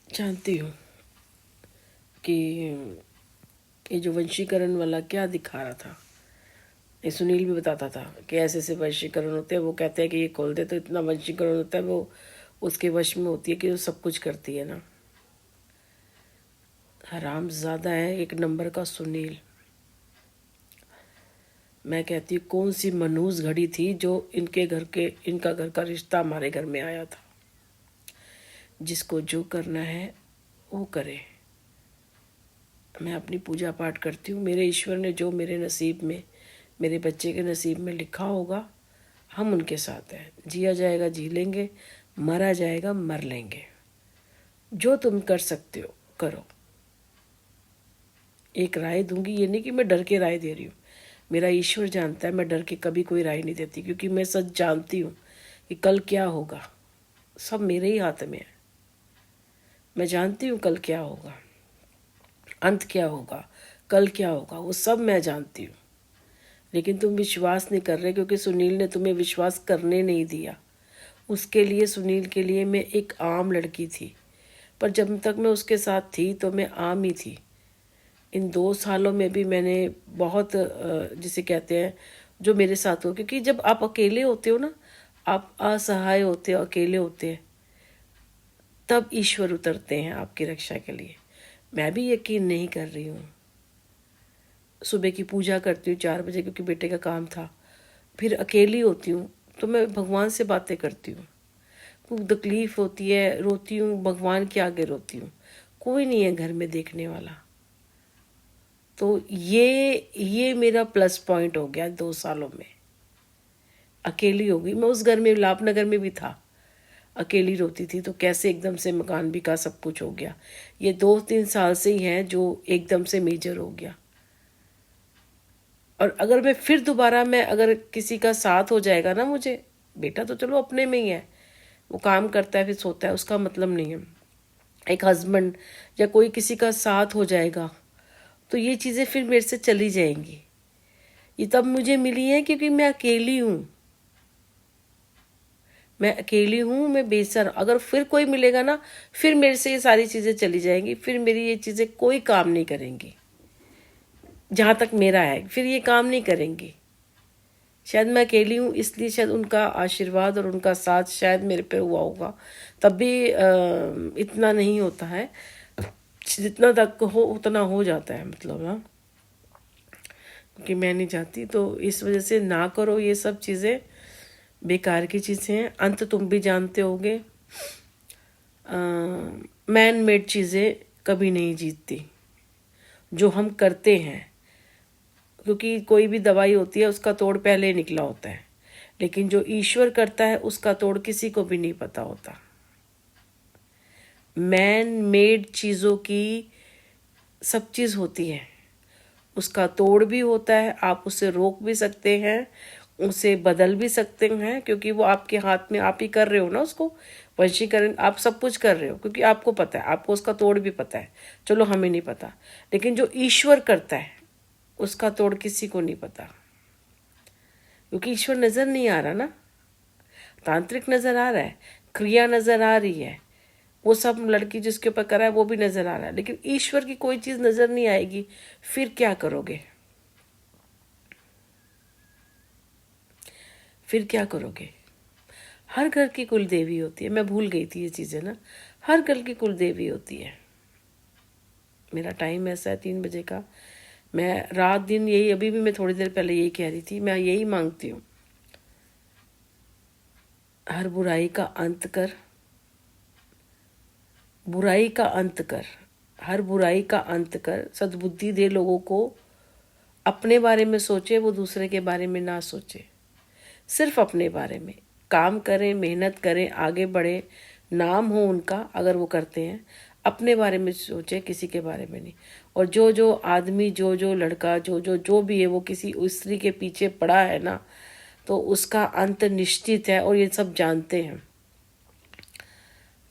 जानती हूँ कि ये जो वंशीकरण वाला क्या दिखा रहा था, ये सुनील भी बताता था कि ऐसे ऐसे वंशीकरण होते हैं। वो कहते हैं कि ये खोल दे तो इतना वंशीकरण होता है, वो उसके वश में होती है कि वो सब कुछ करती है ना। हराम ज़्यादा है एक नंबर का सुनील। मैं कहती हूँ कौन सी मनहूस घड़ी थी जो इनका घर का रिश्ता हमारे घर में आया था। जिसको जो करना है वो करे। मैं अपनी पूजा पाठ करती हूँ। मेरे ईश्वर ने जो मेरे नसीब में, मेरे बच्चे के नसीब में लिखा होगा, हम उनके साथ हैं। जिया जाएगा जी लेंगे, मरा जाएगा मर लेंगे। जो तुम कर सकते हो करो। एक राय दूंगी, ये नहीं कि मैं डर के राय दे रही हूँ। मेरा ईश्वर जानता है मैं डर के कभी कोई राय नहीं देती, क्योंकि मैं सच जानती हूँ कि कल क्या होगा सब मेरे ही हाथ में है। मैं जानती हूँ कल क्या होगा, अंत क्या होगा, कल क्या होगा, वो सब मैं जानती हूँ। लेकिन तुम विश्वास नहीं कर रहे, क्योंकि सुनील ने तुम्हें विश्वास करने नहीं दिया। उसके लिए, सुनील के लिए मैं एक आम लड़की थी, पर जब तक मैं उसके साथ थी तो मैं आम ही थी। इन 2 सालों में भी मैंने बहुत जिसे कहते हैं जो मेरे साथ हो, क्योंकि जब आप अकेले होते हो ना, आप असहाय होते हो, अकेले होते हैं, तब ईश्वर उतरते हैं आपकी रक्षा के लिए। मैं भी यकीन नहीं कर रही हूँ। सुबह की पूजा करती हूँ 4 बजे, क्योंकि बेटे का काम था। फिर अकेली होती हूँ तो मैं भगवान से बातें करती हूँ। खूब तकलीफ होती है, रोती हूँ, भगवान के आगे रोती हूँ। कोई नहीं है घर में देखने वाला। तो ये मेरा प्लस पॉइंट हो गया 2 सालों में। अकेली हो गई मैं। उस घर में, लाभनगर में भी था, अकेली रोती थी, तो कैसे एकदम से मकान बिका, सब कुछ हो गया। ये 2-3 साल से ही है जो एकदम से मेजर हो गया। और अगर मैं फिर दोबारा, मैं अगर किसी का साथ हो जाएगा ना मुझे, बेटा तो चलो अपने में ही है, वो काम करता है फिर सोता है, उसका मतलब नहीं है। एक हस्बैंड या कोई किसी का साथ हो जाएगा तो ये चीज़ें फिर मेरे से चली जाएंगी। ये तब मुझे मिली है क्योंकि मैं अकेली हूँ। मैं अकेली हूँ, मैं बेसर। अगर फिर कोई मिलेगा ना, फिर मेरे से ये सारी चीज़ें चली जाएंगी, फिर मेरी ये चीज़ें कोई काम नहीं करेंगी। जहाँ तक मेरा है फिर ये काम नहीं करेंगी। शायद मैं अकेली हूँ इसलिए शायद उनका आशीर्वाद और उनका साथ शायद मेरे पे हुआ होगा। तब भी इतना नहीं होता है, जितना तक हो उतना हो जाता है, मतलब ना, क्योंकि मैं नहीं चाहती। तो इस वजह से ना करो ये सब चीज़ें, बेकार की चीज़ें हैं। अंत तुम भी जानते होगे। मैन मेड चीज़ें कभी नहीं जीतती, जो हम करते हैं। क्योंकि कोई भी दवाई होती है उसका तोड़ पहले ही निकला होता है, लेकिन जो ईश्वर करता है उसका तोड़ किसी को भी नहीं पता होता। मैन मेड चीज़ों की सब चीज़ होती है, उसका तोड़ भी होता है। आप उसे रोक भी सकते हैं, उसे बदल भी सकते हैं, क्योंकि वो आपके हाथ में, आप ही कर रहे हो ना उसको। वशीकरण आप सब कुछ कर रहे हो, क्योंकि आपको पता है, आपको उसका तोड़ भी पता है। चलो हमें नहीं पता, लेकिन जो ईश्वर करता है उसका तोड़ किसी को नहीं पता, क्योंकि ईश्वर नज़र नहीं आ रहा ना। तांत्रिक नज़र आ रहा है, क्रिया नज़र आ रही है, वो सब लड़की जिसके ऊपर करा है वो भी नज़र आ रहा है, लेकिन ईश्वर की कोई चीज़ नज़र नहीं आएगी। फिर क्या करोगे? फिर क्या करोगे? हर घर की कुल देवी होती है। मैं भूल गई थी ये चीज़ें ना। हर घर की कुल देवी होती है। मेरा टाइम ऐसा है 3 बजे का। मैं रात दिन यही, अभी भी मैं थोड़ी देर पहले यही कह रही थी, मैं यही मांगती हूँ, हर बुराई का अंत कर, बुराई का अंत कर, हर बुराई का अंत कर। सद्बुद्धि दे लोगों को, अपने बारे में सोचे, वो दूसरे के बारे में ना सोचे, सिर्फ अपने बारे में काम करें, मेहनत करें, आगे बढ़े, नाम हो उनका अगर वो करते हैं। अपने बारे में सोचे, किसी के बारे में नहीं। और जो जो आदमी, जो जो लड़का, जो भी है, वो किसी स्त्री के पीछे पड़ा है ना, तो उसका अंत निश्चित है, और ये सब जानते हैं।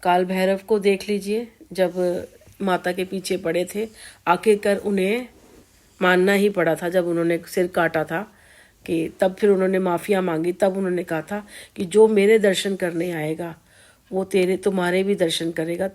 काल भैरव को देख लीजिए, जब माता के पीछे पड़े थे, आखिरकार उन्हें मानना ही पड़ा था। जब उन्होंने सिर काटा था, कि तब फिर उन्होंने माफ़िया मांगी, तब उन्होंने कहा था कि जो मेरे दर्शन करने आएगा वो तुम्हारे भी दर्शन करेगा।